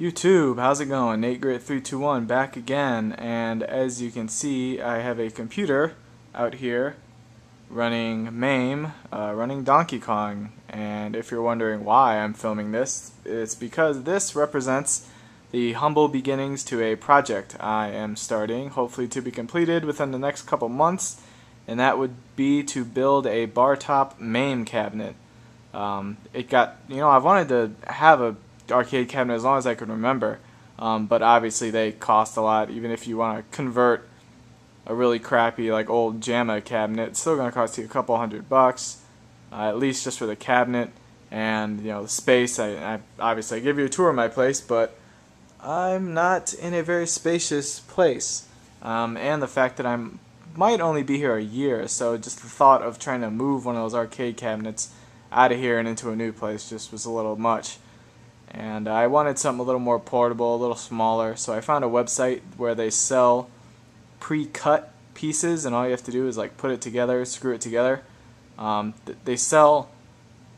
YouTube, how's it going? NateGrit321 back again, and as you can see, I have a computer out here running MAME, running Donkey Kong, and if you're wondering why I'm filming this, it's because this represents the humble beginnings to a project I am starting, hopefully to be completed within the next couple months, and that would be to build a bar top MAME cabinet. I've wanted to have a arcade cabinet as long as I could remember, but obviously they cost a lot. Even if you want to convert a really crappy like old JAMA cabinet, it's still going to cost you a couple $100, at least just for the cabinet and the space. I obviously give you a tour of my place, but I'm not in a very spacious place, and the fact that I might only be here a year, so just the thought of trying to move one of those arcade cabinets out of here and into a new place just was a little much. And I wanted something a little more portable, a little smaller, so I found a website where they sell pre-cut pieces, and all you have to do is like put it together, screw it together. They sell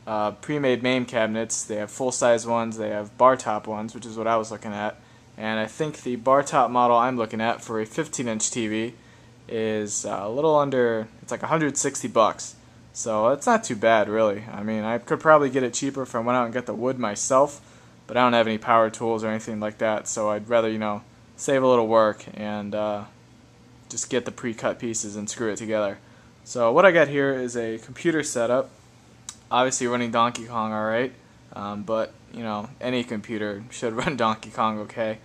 pre-made MAME cabinets. They have full-size ones, they have bar top ones, which is what I was looking at. And I think the bar top model I'm looking at for a 15-inch TV is a little under, it's like $160. So it's not too bad, really. I mean, I could probably get it cheaper if I went out and got the wood myself, but I don't have any power tools or anything like that, so I'd rather, save a little work and just get the pre-cut pieces and screw it together. So what I got here is a computer setup, obviously running Donkey Kong alright, but, any computer should run Donkey Kong okay.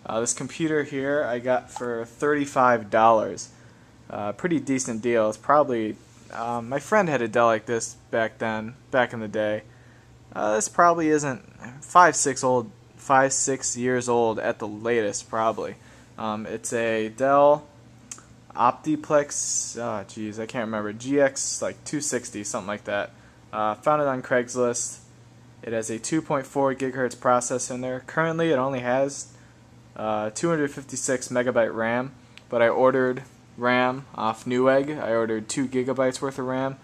This computer here I got for $35. Pretty decent deal. It's probably, my friend had a Dell like this back in the day. This probably isn't 5-6 years old at the latest, probably. It's a Dell Optiplex, I can't remember, GX like 260, something like that. Found it on Craigslist. It has a 2.4 gigahertz processor in there. Currently it only has 256 megabyte RAM, but I ordered RAM off Newegg. I ordered 2 gigabytes worth of RAM.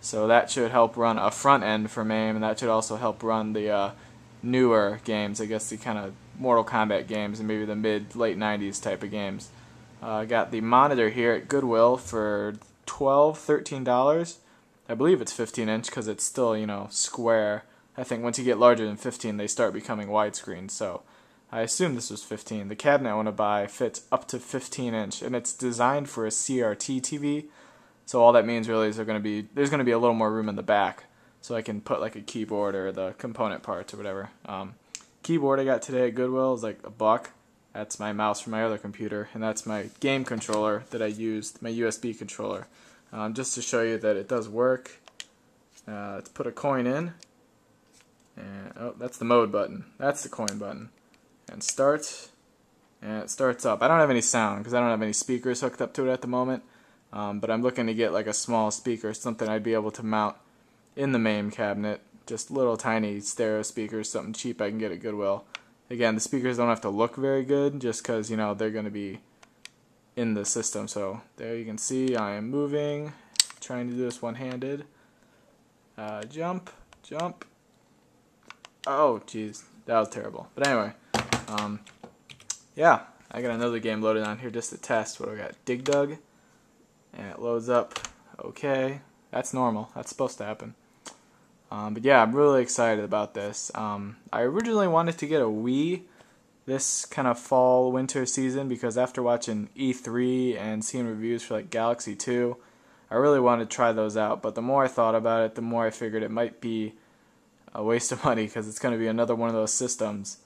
So that should help run a front end for MAME, and that should also help run the newer games, I guess the kind of Mortal Kombat games and maybe the mid-late 90s type of games. I got the monitor here at Goodwill for $13. I believe it's 15-inch because it's still, square. I think once you get larger than 15, they start becoming widescreen, so I assume this was 15. The cabinet I want to buy fits up to 15-inch, and it's designed for a CRT TV. So all that means really is there's going to be a little more room in the back, so I can put like a keyboard or the component parts or whatever. Keyboard I got today at Goodwill is like $1. That's my mouse from my other computer, and that's my game controller that I used, my USB controller. Just to show you that it does work. Let's put a coin in, and oh, that's the mode button. That's the coin button, and start, and it starts up. I don't have any sound because I don't have any speakers hooked up to it at the moment. But I'm looking to get like a small speaker, something I'd be able to mount in the MAME cabinet. Just little tiny stereo speakers, something cheap I can get at Goodwill. Again, the speakers don't have to look very good just because, they're going to be in the system. So there you can see I am moving, trying to do this one-handed. Jump, jump. Oh, jeez, that was terrible. But anyway, yeah, I got another game loaded on here just to test. What do we got? Dig Dug. And it loads up. Okay, that's normal. That's supposed to happen. But yeah, I'm really excited about this. I originally wanted to get a Wii this kind of fall winter season because after watching E3 and seeing reviews for like Galaxy 2, I really wanted to try those out. But the more I thought about it, the more I figured it might be a waste of money because it's going to be another one of those systems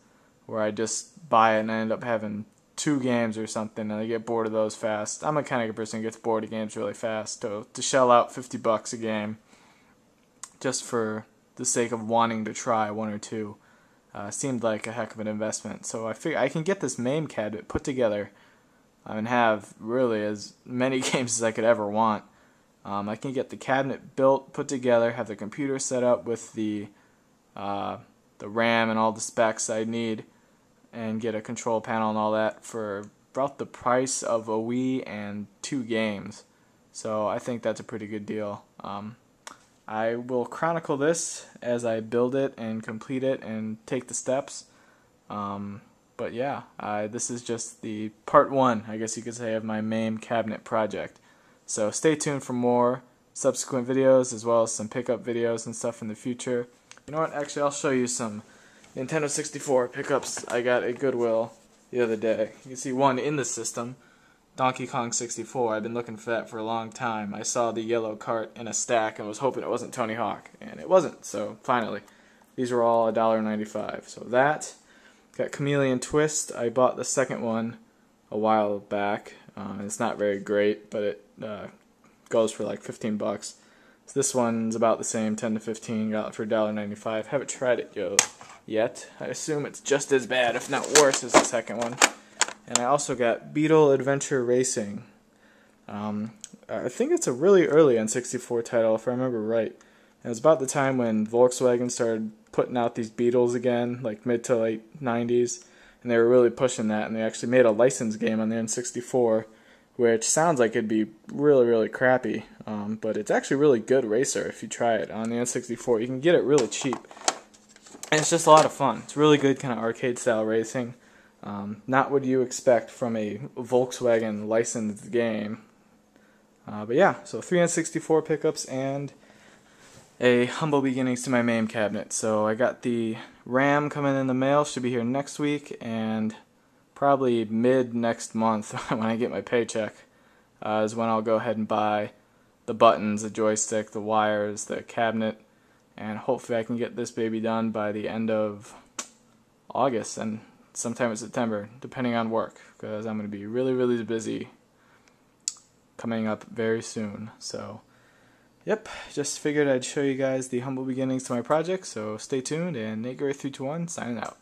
where I just buy it and I end up having 2 games or something, and I get bored of those fast. I'm a kind of person who gets bored of games really fast. To shell out $50 a game just for the sake of wanting to try 1 or 2 seemed like a heck of an investment. So I figure I can get this MAME cabinet put together and have really as many games as I could ever want. I can get the cabinet built, put together, have the computer set up with the RAM and all the specs I need, and get a control panel and all that for about the price of a Wii and 2 games. So I think that's a pretty good deal. I will chronicle this as I build it and complete it and take the steps. But yeah, this is just the part one, I guess you could say, of my MAME cabinet project. So stay tuned for more subsequent videos, as well as some pickup videos and stuff in the future. You know what, actually I'll show you some Nintendo 64 pickups I got at Goodwill the other day. You can see one in the system, Donkey Kong 64. I've been looking for that for a long time. I saw the yellow cart in a stack and was hoping it wasn't Tony Hawk, and it wasn't, so finally. These were all $1.95. So that, got Chameleon Twist. I bought the second one a while back. It's not very great, but it goes for like 15 bucks. So this one's about the same, 10 to 15, got it for $1.95. Haven't tried it yet. I assume it's just as bad, if not worse, as the second one. And I also got Beetle Adventure Racing. I think it's a really early N64 title, if I remember right. And it was about the time when Volkswagen started putting out these Beetles again, like mid to late 90s. And they were really pushing that, and they actually made a licensed game on the N64, which sounds like it'd be really, really crappy. But it's actually a really good racer if you try it on the N64. You can get it really cheap. And it's just a lot of fun. It's really good kind of arcade-style racing. Not what you expect from a Volkswagen licensed game. But yeah, so 3 N64 pickups and a humble beginnings to my MAME cabinet. So I got the RAM coming in the mail, should be here next week, and probably mid next month when I get my paycheck is when I'll go ahead and buy the buttons, the joystick, the wires, the cabinet, and hopefully I can get this baby done by the end of August and sometime in September, depending on work, because I'm going to be really, really busy coming up very soon. So yep, just figured I'd show you guys the humble beginnings to my project, so stay tuned, and NateGary321 signing out.